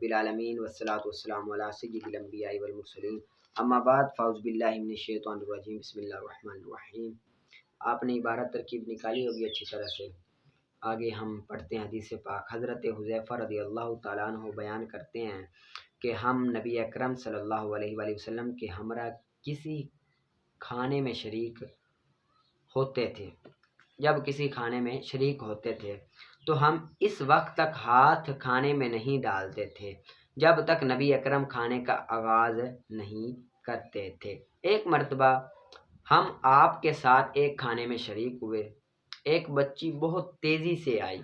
रब्बिल आलमीन वस्सलातु वस्सलामु अला सय्यिदिल अंबिया'i वल मुरसलीन अम्मा बाद फ़ाउज़ बिल्लाहि मिनश शैतानिर रजीम बिस्मिल्लाहिर रहमानिर रहीम। आपने इबारत तरकीब निकाली होगी अच्छी तरह से। आगे हम पढ़ते हैं हदीस पाक। हज़रत हुज़ैफ़ा रज़ियल्लाहु ताला अन्हु बयान करते हैं कि हम नबी अकरम सल्लल्लाहु अलैहि वसल्लम के हमरा किसी खाने में शरीक होते थे। जब किसी खाने में शरीक होते थे तो हम इस वक्त तक हाथ खाने में नहीं डालते थे जब तक नबी अकरम खाने का आगाज़ नहीं करते थे। एक मर्तबा हम आपके साथ एक खाने में शरीक हुए। एक बच्ची बहुत तेज़ी से आई।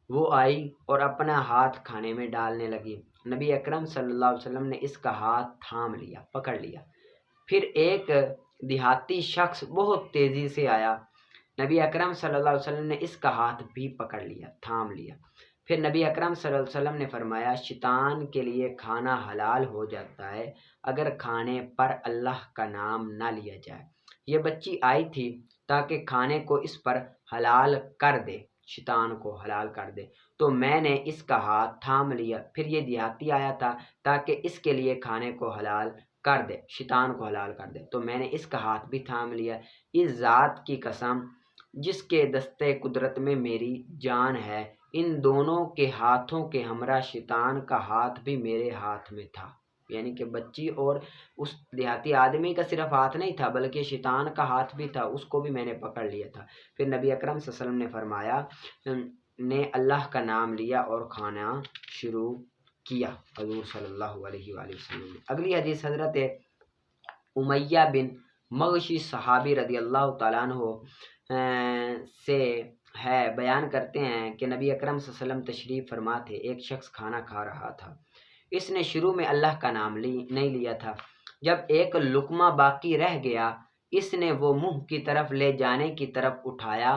वो आई और अपना हाथ खाने में डालने लगी। नबी अकरम सल्लल्लाहु अलैहि वसल्लम ने इसका हाथ थाम लिया, पकड़ लिया। फिर एक देहाती शख्स बहुत तेज़ी से आया। नबी अकरम सल्लल्लाहु अलैहि वसल्लम ने इसका हाथ भी पकड़ लिया, थाम लिया। फिर नबी अकरम सल्लल्लाहु अलैहि वसल्लम ने फरमाया, शैतान के लिए खाना हलाल हो जाता है अगर खाने पर अल्लाह का नाम ना लिया जाए। ये बच्ची आई थी ताकि खाने को इस पर हलाल कर दे, शैतान को हलाल कर दे, तो मैंने इसका हाथ थाम लिया। फिर ये देहाती आया था ताकि इसके लिए खाने को हलाल कर दे, शैतान को हलाल कर दे, तो मैंने इसका हाथ भी थाम लिया। इस ज़ात की कसम जिसके दस्ते कुदरत में मेरी जान है, इन दोनों के हाथों के हमरा शैतान का हाथ भी मेरे हाथ में था। यानी कि बच्ची और उस देहाती आदमी का सिर्फ हाथ नहीं था बल्कि शैतान का हाथ भी था, उसको भी मैंने पकड़ लिया था। फिर नबी अकरम सल्लल्लाहु अलैहि वसल्लम ने फरमाया, ने अल्लाह का नाम लिया और खाना शुरू किया, हज़ूर सल्लल्लाहु अलैहि वसल्लम ने। अगली हदीस हज़रत उमैया बिन मग़शी सहाबी रज़ियल्लाहु ताला अन्हु से है। बयान करते हैं कि नबी अकरम सल्लल्लाहु अलैहि वसल्लम तशरीफ़ फरमा थे। एक शख्स खाना खा रहा था। इसने शुरू में अल्लाह का नाम नहीं लिया था। जब एक लुकमा बाकी रह गया, इसने वो मुंह की तरफ ले जाने की तरफ उठाया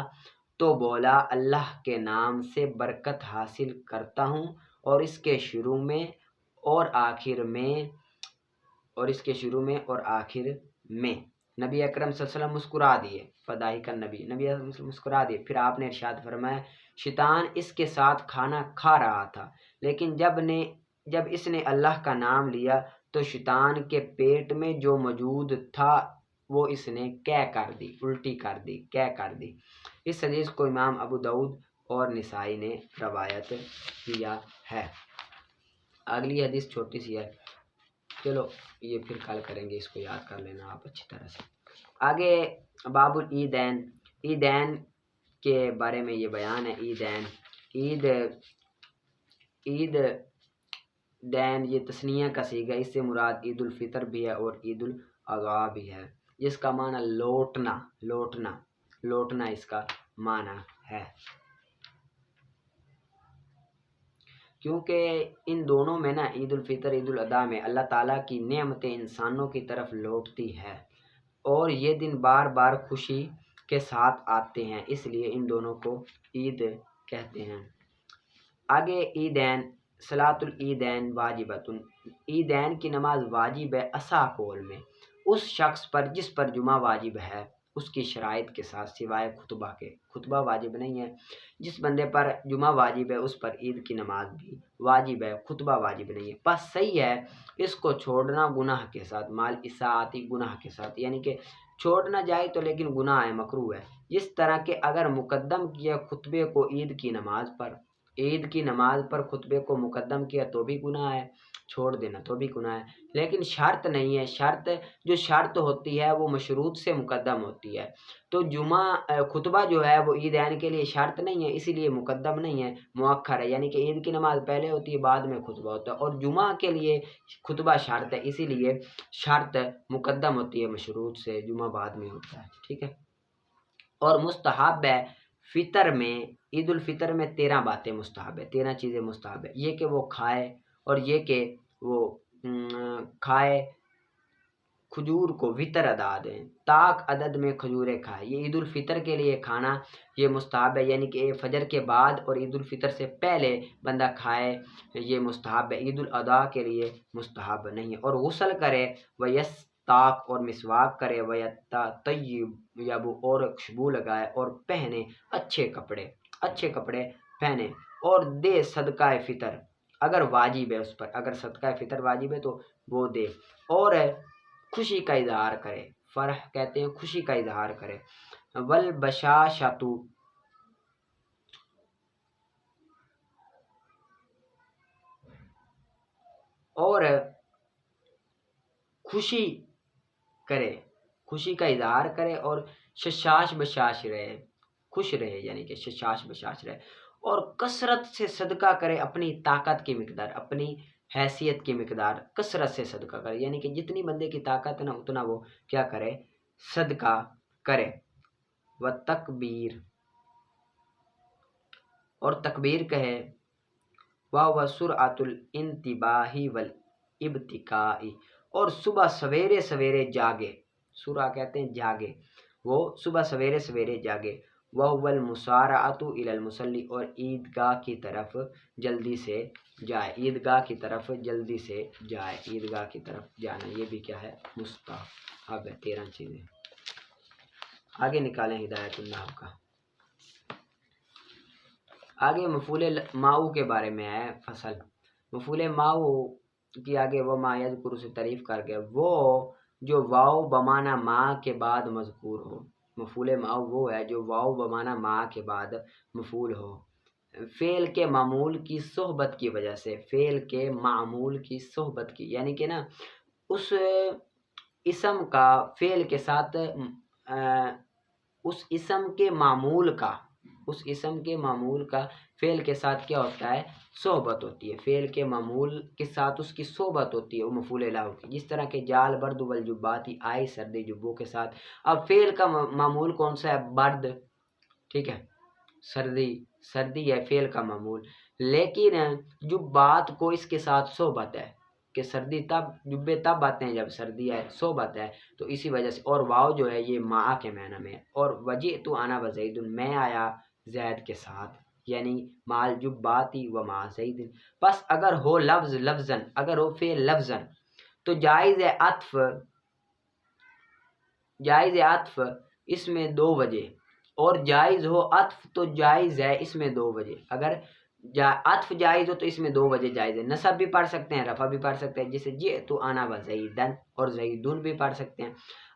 तो बोला, अल्लाह के नाम से बरकत हासिल करता हूँ और इसके शुरू में और आखिर में नबी अकरम सल्लल्लाहु अलैहि वसल्लम मुस्कुरा दिए। फदाई का नबी अकरम मुस्कुरा दिए। फिर आपने इरशाद फरमाया, शैतान इसके साथ खाना खा रहा था, लेकिन जब इसने अल्लाह का नाम लिया तो शैतान के पेट में जो मौजूद था वो इसने कै कर दी, उल्टी कर दी, कै कर दी। इस हदीस को इमाम अबू दाऊद और निसाई ने रवायत किया है। अगली हदीस छोटी सी है, चलो ये फिर कल करेंगे, इसको याद कर लेना आप अच्छी तरह से। आगे बाबुल ईदैन के बारे में ये बयान है। ईद दैन ये तस्निया का सीगा, इससे मुराद ईद उल फितर भी है और ईद उल अज़हा भी है, जिसका माना लौटना इसका माना है। क्योंकि इन दोनों में ना, ईद उल फितर ईद उल अज़हा में अल्लाह ताला की नेमतें इंसानों की तरफ लौटती है और ये दिन बार बार खुशी के साथ आते हैं, इसलिए इन दोनों को ईद कहते हैं। आगे ईदैन सलातुल ईदैन वाजिबतुन, ईदैन की नमाज वाजिब है असा कौल में उस शख्स पर जिस पर जुमा वाजिब है, उसकी शराइत के साथ, सिवाय खुतबा के। खुतबा वाजिब नहीं है। जिस बंदे पर जुमा वाजिब है उस पर ईद की नमाज भी वाजिब है, खुतबा वाजिब नहीं है। बस सही है इसको छोड़ना गुनाह के साथ, माल इसाती गुनाह के साथ, यानी कि छोड़ना जाए तो लेकिन गुनाह है, मकरूह है। जिस तरह के अगर मुकद्दम किया खुतबे को ईद की नमाज पर खुतबे को मुकद्दम किया तो भी गुनाह है, छोड़ देना तो भी गुनाह है, लेकिन शर्त नहीं है। जो शर्त होती है वो मशरूत से मुकद्दम होती है। तो खुतबा जो है वो ईदैन के लिए शर्त नहीं है, इसीलिए मुकद्दम नहीं है, मुअक्खर है। यानी कि ईद की नमाज पहले होती है, बाद में खुतबा होता है, और जुमा के लिए खुतबा शर्त है, इसीलिए शर्त मुकद्दम होती है मशरूत से, जुमा बाद में होता है। ठीक है। और मुस्तहब है फितर में, ईद उल फितर में 13 बातें मुस्तहब है, 13 चीज़ें मुस्तहब है। ये कि वो खाए, और ये कि वो खाए खजूर को वितर अदा दें, ताक अदद में खजूरें खाए। ये ईद उल फितर के लिए खाना ये मुस्तहब है, यानी कि फजर के बाद और ईद उल फितर से पहले बंदा खाए, ये मुस्तहब है। ईद उल अदा के लिए मुस्तहब नहीं है। और गुस्ल करे वयस्ताक, और मिसवाक करे, वयततय्यब, और खुशबू लगाए, और पहने अच्छे कपड़े पहने, और दे सदका फितर, اگر واجب ہے اس پر، اگر صدقہ فطر واجب ہے تو وہ دے، اور خوشی کا اظہار کرے، فرح کہتے ہیں خوشی کا اظہار کرے، والبشاشتو، اور خوشی کرے، خوشی کا اظہار کرے، اور ششاش بشاش رہے، خوش رہے، یعنی کہ ششاش بشاش رہے، اور کثرت سے صدقہ کرے، اپنی طاقت کی مقدار، اپنی حیثیت کی مقدار کثرت سے صدقہ کرے، یعنی کہ جتنی بندے کی طاقت ہے نا اتنا وہ کیا کرے، صدقہ کرے۔ وتکبیر، اور تکبیر کہے، وَهُوَ سُرْعَةُ الْانْتِبَاهِ وَالْإِبْتِكَاءِ، اور صبح سویرے سویرے جاگے، سورہ کہتے ہیں جاگے، وہ صبح سویرے سویرے جاگے، وَهُوَ الْمُسَارَعَةُ إِلَى الْمُصَلِّ، اور عیدگاہ کی طرف جلدی سے جائے، عیدگاہ کی طرف جلدی سے جائے، عیدگاہ کی طرف جانا یہ بھی کیا ہے، مستحب ہے۔ 13 چیزیں آگے نکالیں ہدایت اللہ کا۔ آگے مفعول ماؤ کے بارے میں ہے فصل، مفعول ماؤ کی آگے وہ ما یذکر سے تعریف کر گیا، وہ جو واو بمانا ما کے بعد مذکور ہو، مفعول ماؤ وہ ہے جو واو بمانا ما کے بعد مفعول ہو، فعل کے معمول کی صحبت کی وجہ سے، فعل کے معمول کی صحبت کی، یعنی کہ نا اس اسم کا فعل کے ساتھ اس اسم کے معمول کا، اس اسم کے معمول کا فعل کے ساتھ کیا ہوتا ہے، صحبت ہوتی ہے، فعل کے معمول کے ساتھ اس کی صحبت ہوتی ہے، وہ مفعول لہ کی، جس طرح کہ جال برد والجباتی، آئی سردی جبوں کے ساتھ۔ اب فعل کا معمول کون سا ہے، برد، ٹھیک ہے، سردی ہے فعل کا معمول، لیکن جبات کو اس کے ساتھ صحبت ہے کہ سردی تب، جبے تب آتے ہیں جب سردی ہے، صحبت ہے، تو اسی وجہ سے، اور واو جو ہے یہ ما کے معنی میں ہے، اور وجئت انا وزید، میں آیا زید کے ساتھ، یعنی مال جباتی و ما زید۔ بس اگر ہو لفظ لفظاً، اگر ہو فعل لفظاً تو جائز ہے عطف، جائز ہے عطف اس میں 2 وجہ، اور جائز ہو عطف تو جائز ہے اس میں 2 وجہ، اگر عطف جائز ہو تو اس میں 2 وجہ جائز ہے، نصب بھی پڑھ سکتے ہیں، رفع بھی پڑھ سکتے ہیں، جسے جئت انا و زیدن، اور زیدون بھی پڑھ سکتے ہیں۔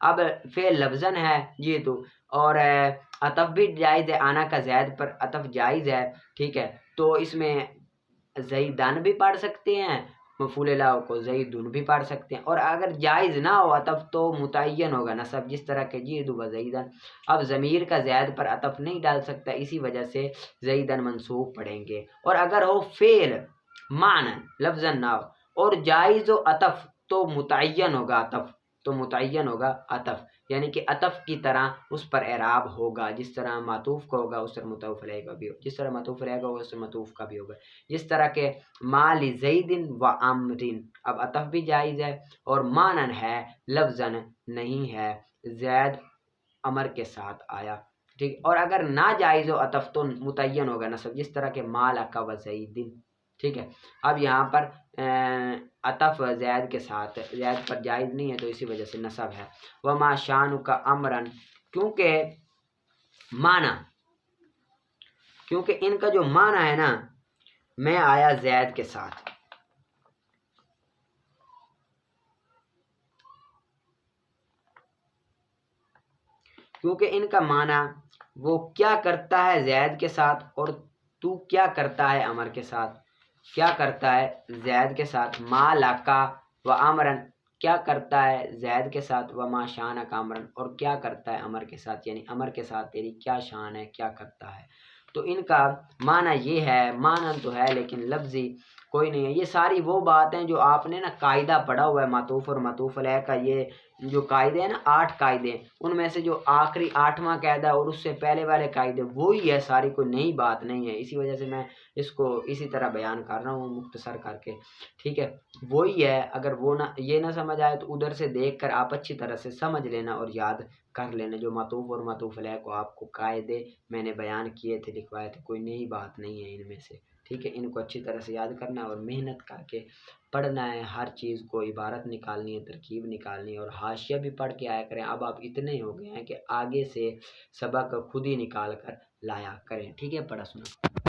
اب فعل لفظاً ہے جئت، اور عطف بھی جائز ہے، آنا کا زید پر عطف جائز ہے، ٹھیک ہے، تو اس میں زیدن بھی پڑھ سکتے ہیں، مفعول لہ کو زیدون بھی پڑھ سکتے ہیں، اور اگر جائز نہ ہو عطف تو متعین ہوگا نصب، جس طرح کہ جئت و زیدن۔ اب ضمیر کا زید پر عطف نہیں ڈال سکتا، اسی وجہ سے زیدن منصوب پڑھیں گے، اور اگر ہو فعل معنی لفظاً نہ ہو اور جائز و عطف تو متعین ہوگا عطف، تو متعین ہوگا عطف، یعنی کہ عطف کی طرح اس پر اعراب ہوگا، جس طرح معطوف کا ہوگا اس طرح مطوف علیہ کا بھی ہوگا، جس طرح معطوف علیہ کا ہوگا اس طرح معطوف کا بھی ہوگا، جس طرح کہ مال زید و عمرن، اب عطف بھی جائز ہے اور مانن ہے، لفظاً نہیں ہے، زید امر کے ساتھ آیا، ٹھیک، اور اگر نہ جائز ہو عطف تو متعین ہوگا نصب، جس طرح کہ مال کا و زیدن، ٹھیک ہے۔ اب یہاں پر عطف زید کے ساتھ، زید پر جائز نہیں ہے تو اسی وجہ سے نصب ہے۔ وما شان کا امرن، کیونکہ معنی، کیونکہ ان کا جو معنی ہے نا، میں آیا زید کے ساتھ، کیونکہ ان کا معنی وہ کیا کرتا ہے زید کے ساتھ، اور تو کیا کرتا ہے امر کے ساتھ، کیا کرتا ہے زید کے ساتھ، ما لکا و امرن، کیا کرتا ہے زید کے ساتھ، وما شان کا امرن، اور کیا کرتا ہے امر کے ساتھ، یعنی امر کے ساتھ تیری کیا شان ہے، کیا کرتا ہے، تو ان کا معنی یہ ہے، معنی تو ہے لیکن لفظی کوئی نہیں ہے۔ یہ ساری وہ بات ہیں جو آپ نے نا قاعدہ پڑھا ہوا ہے معطوف اور معطوف علیہ کا، یہ جو قاعدے ہیں نا 8 قاعدے، ان میں سے جو آخری 8واں قاعدہ اور اس سے پہلے والے قاعدے وہی ہے ساری، کوئی نئی بات نہیں ہے، اسی وجہ سے میں اس کو اسی طرح بیان کر رہا ہوں مختصر کر کے، ٹھیک ہے، وہی ہے۔ اگر وہ نہ یہ نہ سمجھ آئے تو ادھر سے دیکھ کر آپ اچھی طرح سے سمجھ لینا اور یاد کر لینا، جو معطوف اور معطوف علیہ کو آپ کو قاعدے میں نے بیان کیے تھے، لکھوائے تھے، کوئی نئی بات نہیں ہے ان میں سے، ٹھیک ہے، ان کو اچھی طرح سے یاد کرنا اور محنت کر کے پڑھنا ہے، ہر چیز کو عبارت نکالنی ہے، ترکیب نکالنی ہے، اور حاشیہ بھی پڑھ کے آیا کریں۔ اب آپ اتنے ہو گئے ہیں کہ آگے سے سبق خود ہی نکال کر لایا کریں، ٹھیک ہے، پڑھا سنا۔